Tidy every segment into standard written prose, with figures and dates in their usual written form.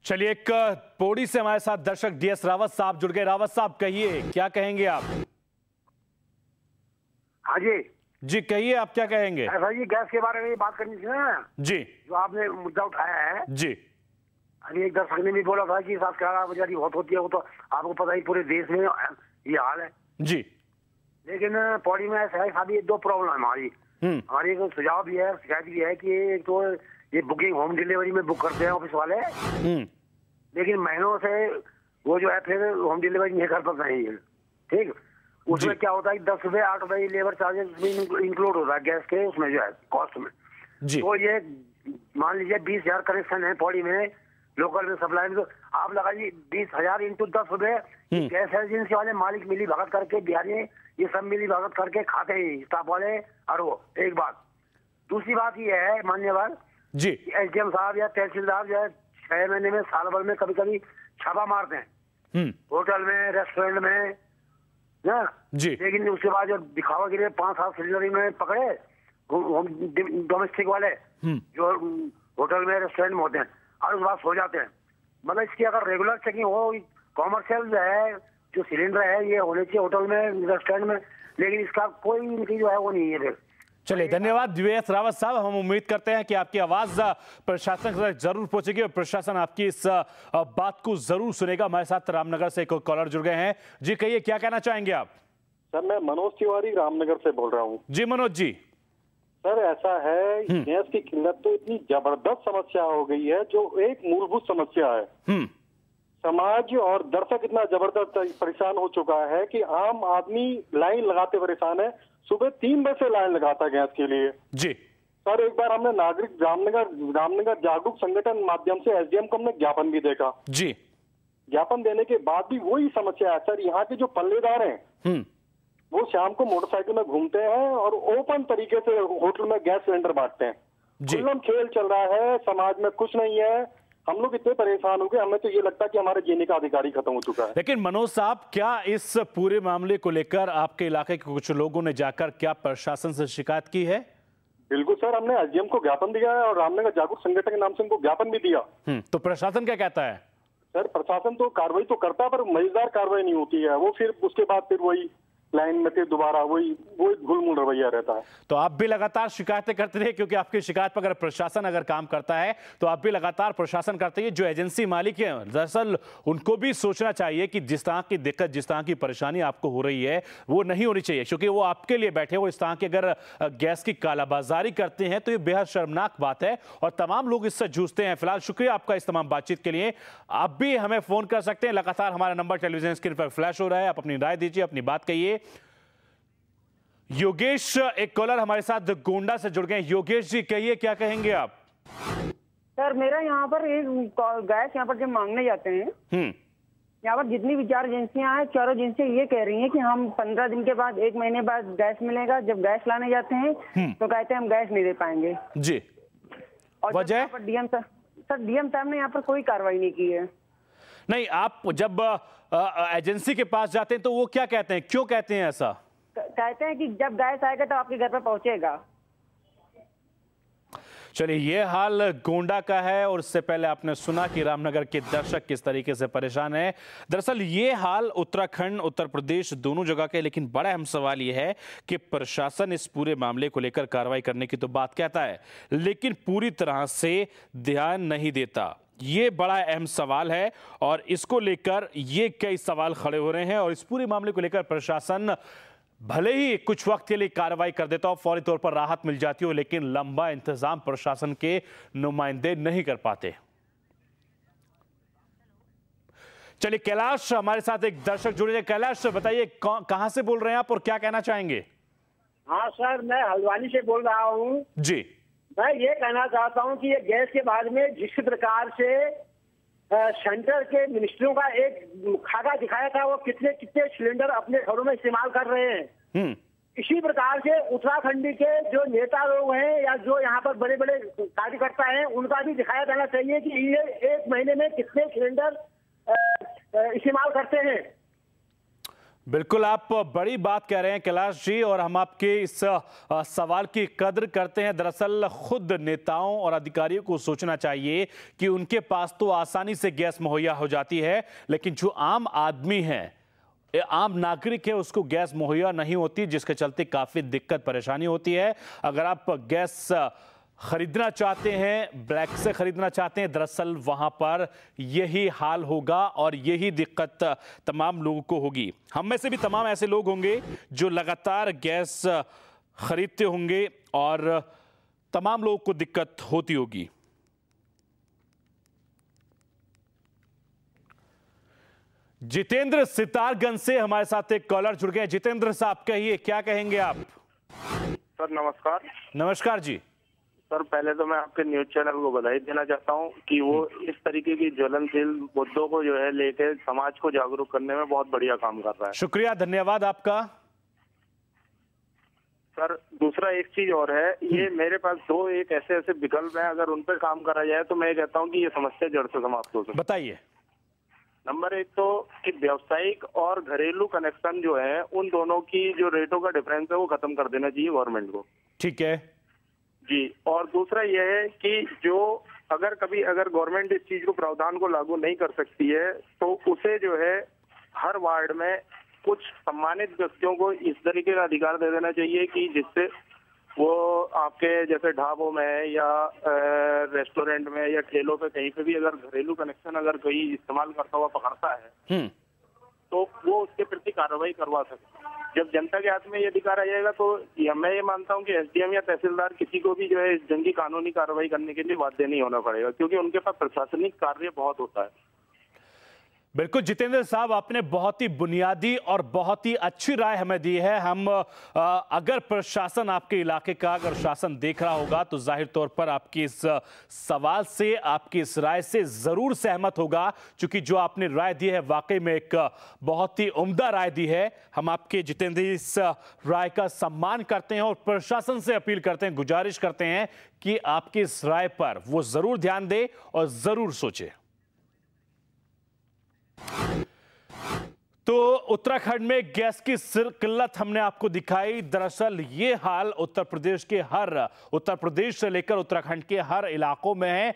चलिए, एक पौड़ी से हमारे साथ दर्शक डीएस रावत साहब जुड़ गए। रावत साहब, कहिए क्या कहेंगे आप? हाँ जी जी कहिए, आप क्या कहेंगे? ऐसा जी, गैस के बारे में बात करनी थी ना जी जो आपने मुद्दा उठाया है। जी अभी एक दर्शक ने भी बोला था कि साथ क्या बेचारी बहुत होती है, वो तो आपको पता ही पूरे देश में ये हाल है जी। लेकिन पौड़ी में ऐसा है, खाली दो प्रॉब्लम है हमारी। हमारी एक सुझाव भी है, शिकायत भी है कि एक तो ये बुकिंग होम डिलीवरी में बुक करते हैं ऑफिस वाले, लेकिन महीनों से वो जो है फिर होम डिलीवरी नहीं कर पाते हैं। ठीक, उसमें क्या होता है कि 10 रुपए 8 रुपए लेबर चार्जेस में इंक्लूड होता है गैस के उसमें जो है कॉस्ट में जी। तो ये मान लीजिए 20,000 कनेक्शन है पौड़ी में लोकल में सप्लाई में, तो आप लगाइए 20,000 इंटू 10 रुपए। गैस एजेंसी वाले मालिक मिली भगत करके, बिहारी ये सब मिली भगत करके खाते ही स्टाफ वाले। और वो एक बात, दूसरी बात ये है मान्यवर जी, एसडीएम साहब या तहसीलदार जो है 6 महीने में साल भर में कभी कभी छापा मारते हैं होटल में रेस्टोरेंट में ना जी। लेकिन उसके बाद जो दिखावा के लिए 5-7 सिलेंडर में पकड़े डोमेस्टिक वाले जो होटल में रेस्टोरेंट में होते हैं और उसके बाद सो जाते हैं। मतलब इसकी अगर रेगुलर चेकिंग हो, कॉमर्शियल जो है जो सिलेंडर है ये होने चाहिए होटल में रेस्टोरेंट में, लेकिन इसका कोई इनकी जो है वो नहीं है। फिर चलिए, धन्यवाद डीएस रावत साहब। हम उम्मीद करते हैं कि आपकी आवाज प्रशासन तक जरूर पहुंचेगी और प्रशासन आपकी इस बात को जरूर सुनेगा। हमारे साथ रामनगर से एक कॉलर जुड़ गए हैं। जी कहिए, क्या कहना चाहेंगे आप? सर, मैं मनोज तिवारी रामनगर से बोल रहा हूँ। जी मनोज जी। सर, ऐसा है गैस की किल्लत तो इतनी जबरदस्त समस्या हो गई है जो एक मूलभूत समस्या है। समाज और दर्शक इतना जबरदस्त परेशान हो चुका है कि आम आदमी लाइन लगाते परेशान है। सुबह 3 बजे से लाइन लगाता है गैस के लिए। जी सर, एक बार हमने नागरिक रामनगर जागरूक संगठन माध्यम से एसडीएम को हमने ज्ञापन भी देखा। जी, ज्ञापन देने के बाद भी वही समस्या है। सर, यहाँ के जो पल्लेदार हैं वो शाम को मोटरसाइकिल में घूमते हैं और ओपन तरीके से होटल में गैस सिलेंडर बांटते हैं। खुल्लम खेल चल रहा है, समाज में कुछ नहीं है। हम लोग इतने परेशान हो गए, हमें तो ये लगता है कि हमारे जीने का अधिकार ही खत्म हो चुका है। लेकिन मनोज साहब, क्या इस पूरे मामले को लेकर आपके इलाके के कुछ लोगों ने जाकर क्या प्रशासन से शिकायत की है? बिल्कुल सर, हमने एसडीएम को ज्ञापन दिया है और रामनगर जागरूक संगठन के नाम से उनको ज्ञापन भी दिया। तो प्रशासन क्या कहता है? सर, प्रशासन तो कार्रवाई तो करता है पर मजेदार कार्रवाई नहीं होती है। वो फिर उसके बाद फिर वही लाइन में फिर दोबारा वही घुलमुल रवैया रहता है। तो आप भी लगातार शिकायतें करते रहे, क्योंकि आपकी शिकायत पर अगर प्रशासन अगर काम करता है तो आप भी लगातार प्रशासन करते हैं। जो एजेंसी मालिक है, दरअसल उनको भी सोचना चाहिए कि जिस तरह की दिक्कत, जिस तरह की परेशानी आपको हो रही है वो नहीं होनी चाहिए, क्योंकि वो आपके लिए बैठे। वो इस तरह की अगर गैस की कालाबाजारी करते हैं तो ये बेहद शर्मनाक बात है और तमाम लोग इससे जूझते हैं। फिलहाल शुक्रिया आपका इस तमाम बातचीत के लिए। आप भी हमें फोन कर सकते हैं, लगातार हमारा नंबर टेलीविजन स्क्रीन पर फ्लैश हो रहा है। आप अपनी राय दीजिए, अपनी बात कहिए। योगेश, एक कॉलर हमारे साथ गोंडा से जुड़ गए। योगेश जी, कहिए क्या कहेंगे आप? सर, मेरा यहाँ पर एक गैस यहाँ पर जब मांगने जाते हैं, यहाँ पर जितनी भी 4 एजेंसियां हैं, चारों एजेंसियां ये कह रही हैं कि हम 15 दिन के बाद 1 महीने बाद गैस मिलेगा। जब गैस लाने जाते हैं तो कहते हैं हम गैस नहीं दे पाएंगे जी। और वजह? डीएम साहब ने यहाँ पर कोई कार्रवाई नहीं की है। नहीं, आप जब एजेंसी के पास जाते हैं तो वो क्या कहते हैं, क्यों कहते हैं ऐसा? कहते हैं कि जब गैस आएगा तो आपके घर पर पहुंचेगा। चलिए, ये हाल गोंडा का है और इससे पहले आपने सुना कि रामनगर के दर्शक किस तरीके से परेशान है। दरअसल ये हाल उत्तराखंड, उत्तर प्रदेश दोनों जगह के। लेकिन बड़ा अहम सवाल ये है कि प्रशासन इस पूरे मामले को लेकर कार्रवाई करने की तो बात कहता है, लेकिन पूरी तरह से ध्यान नहीं देता। ये बड़ा अहम सवाल है और इसको लेकर ये कई सवाल खड़े हो रहे हैं और इस पूरे मामले को लेकर प्रशासन भले ही कुछ वक्त के लिए कार्रवाई कर देता हो, फौरी तौर पर राहत मिल जाती हो, लेकिन लंबा इंतजाम प्रशासन के नुमाइंदे नहीं कर पाते। चलिए, कैलाश हमारे साथ एक दर्शक जुड़े हैं। कैलाश, बताइए कहां से बोल रहे हैं आप और क्या कहना चाहेंगे? हाँ सर, मैं हल्द्वानी से बोल रहा हूँ जी। मैं ये कहना चाहता हूँ कि ये गैस के बारे में जिस प्रकार से सेंटर के मिनिस्ट्रियों का एक खाका दिखाया था, वो कितने कितने सिलेंडर अपने घरों में इस्तेमाल कर रहे हैं, इसी प्रकार से उत्तराखंड के जो नेता लोग हैं या जो यहाँ पर बड़े बड़े कार्यकर्ता हैं, उनका भी दिखाया जाना चाहिए कि ये 1 महीने में कितने सिलेंडर इस्तेमाल करते हैं। बिल्कुल, आप बड़ी बात कह रहे हैं कैलाश जी, और हम आपके इस सवाल की कद्र करते हैं। दरअसल खुद नेताओं और अधिकारियों को सोचना चाहिए कि उनके पास तो आसानी से गैस मुहैया हो जाती है, लेकिन जो आम आदमी है, आम नागरिक है, उसको गैस मुहैया नहीं होती, जिसके चलते काफी दिक्कत परेशानी होती है। अगर आप गैस खरीदना चाहते हैं, ब्लैक से खरीदना चाहते हैं, दरअसल वहां पर यही हाल होगा और यही दिक्कत तमाम लोगों को होगी। हम में से भी तमाम ऐसे लोग होंगे जो लगातार गैस खरीदते होंगे और तमाम लोगों को दिक्कत होती होगी। जितेंद्र सितारगंज से हमारे साथ एक कॉलर जुड़ गए। जितेंद्र साहब, कहिए, क्या कहेंगे आप? सर नमस्कार। नमस्कार जी। सर पहले तो मैं आपके न्यूज चैनल को बधाई देना चाहता हूं कि वो इस तरीके की ज्वलनशील मुद्दों को जो है लेके समाज को जागरूक करने में बहुत बढ़िया काम कर रहा है। शुक्रिया, धन्यवाद आपका। सर दूसरा एक चीज और है, ये मेरे पास दो एक ऐसे विकल्प हैं, अगर उन पर काम करा जाए तो मैं कहता हूँ कि ये समस्या जड़ से समाप्त हो सकती है। बताइए। नंबर एक तो कि व्यावसायिक और घरेलू कनेक्शन जो है उन दोनों की जो रेटों का डिफरेंस है वो खत्म कर देना चाहिए गवर्नमेंट को। ठीक है जी। और दूसरा यह है कि जो अगर गवर्नमेंट इस चीज को प्रावधान को लागू नहीं कर सकती है तो उसे जो है हर वार्ड में कुछ सम्मानित व्यक्तियों को इस तरीके का अधिकार दे देना चाहिए कि जिससे वो आपके जैसे ढाबों में या रेस्टोरेंट में या ठेलों पे कहीं पे भी अगर घरेलू कनेक्शन अगर कोई इस्तेमाल करता हुआ पकड़ता है तो वो उसके प्रति कार्रवाई करवा सके। जब जनता के हाथ में ये अधिकार आ जाएगा तो मैं ये मानता हूँ कि एसडीएम या तहसीलदार किसी को भी जो है इस जंगी कानूनी कार्रवाई करने के लिए बाध्य नहीं होना पड़ेगा, क्योंकि उनके पास प्रशासनिक कार्य बहुत होता है। बिल्कुल जितेंद्र साहब, आपने बहुत ही बुनियादी और बहुत ही अच्छी राय हमें दी है। हम अगर प्रशासन आपके इलाके का अगर शासन देख रहा होगा तो जाहिर तौर पर आपकी इस सवाल से, आपकी इस राय से जरूर सहमत होगा, क्योंकि जो आपने राय दी है वाकई में एक बहुत ही उम्दा राय दी है। हम आपके जितेंद्र इस राय का सम्मान करते हैं और प्रशासन से अपील करते हैं, गुजारिश करते हैं कि आपकी इस राय पर वो जरूर ध्यान दे और जरूर सोचे। तो उत्तराखंड में गैस की किल्लत हमने आपको दिखाई। दरअसल ये हाल उत्तर प्रदेश से लेकर उत्तराखंड के हर इलाकों में है।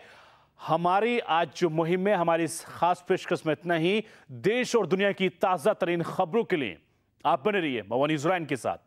हमारी आज जो मुहिम है, हमारी खास पेशकश में इतना ही। देश और दुनिया की ताजा तरीन खबरों के लिए आप बने रहिए मवा न्यूज़ के साथ।